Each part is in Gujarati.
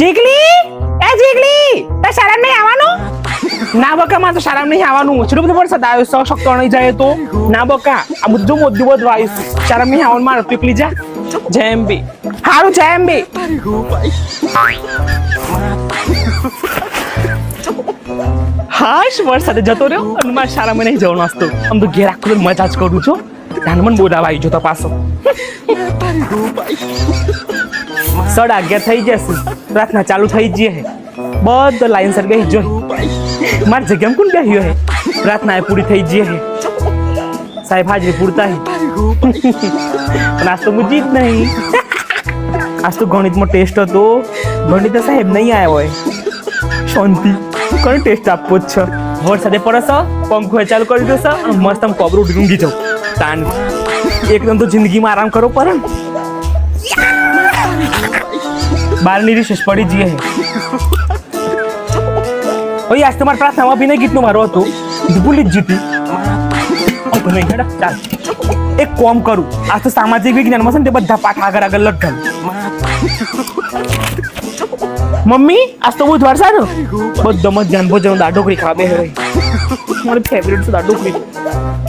ચીકલી એ ચીકલી તે શાળા નહીં આવવાનું ના બકા માં તો શાળા નહીં આવવાનું છોડું બધું વરસાદ આવ્યો શક્ત નહીં જાય તો ના બકા આ બધું મોદી બધું આવ્યું શાળા નહીં આવવાનું મારો ચીકલી જા જેમ બી હારું જેમ બી હાશ વરસાદ જતો રહ્યો અને મારા શાળામાં નહીં જવાનું আসતો આમ તો ઘેર આખો મજા જ કરું છું નાનમન બોલાવા આવી જો તો પાછો 11:30 થઈ જશે પ્રાર્થના ચાલુ થઈ જઈએ બધો લાઈન સર બેસી જોઈ માર જગ્યામાં કોણ બેસ્યો હે પ્રાર્થના પૂરી થઈ જઈએ સાહેબ હાજરી પૂરતા હે પણ આજ તો મુજી જ નહીં આજ તો ગણિતમાં ટેસ્ટ હતો ગણિત સાહેબ નહીં આવ્યો હોય શાંતિ કોણ ટેસ્ટ આપવો જ છે વરસાદે પડે પંખો ચાલુ કરી દેશે અને મસ્ત આમ કોબરું ઢૂંઢી જાઉં તાન એકદમ તો જિંદગીમાં આરામ કરવો પડે ને બારની રિસેસ પડી જઈએ ઓય આજ તમારી પ્રાર્થનામાં અભિનય ગીતનું મારું હતું ભૂલી જ જીતી નહીં હેડા ચાલ એક કોમ કરું આજ તો સામાજિક વિજ્ઞાનમાં છે ને તે બધા પાઠ આગળ આગળ લટકાવું મમ્મી આજ તો બુધવાર છે ને બધો મધ્યાહન ભોજન દાઢોકરી ખાવા બે મારી ફેવરેટ છે દાઢોકરી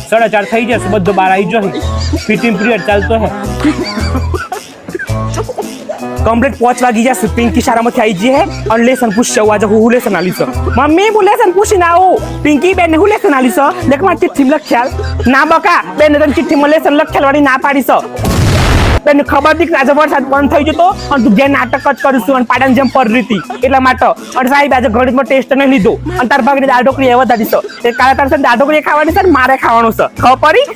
4:30 થઈ જશે બધો બહાર આવી જશે ફિટિંગ પીરિયડ ચાલતો હે કમ્પ્લીટ 5 વાગી જશે પિંકી શાળામાંથી આવી જઈએ અને લેસન પૂછશે આજે હું લેસન આલી છે મમ્મી હું લેસન પૂછીને આવું પિંકી બેન હું લેસન આલી છે દેખ મારી ચિઠ્ઠી લખ્યાલ ના બકા બેન તને ચિઠ્ઠીમાં લેસન લખ્યાલ વાળી ના પાડી છે બેન ખબર હતી કે આજે વરસાદ બંધ થઈ જતો અને તું જે નાટક જ કરીશું અને પાડાની જેમ પર રીતી એટલા માટે અને સાહેબ આજે ગણિતમાં ટેસ્ટ નહીં લીધો અને તાર ભાગની દાળ ઢોકળી એ વધારી છે એ કાલે તાર દાળ ઢોકળી ખાવાની છે ને મારે ખાવાનું છે ખબર પડી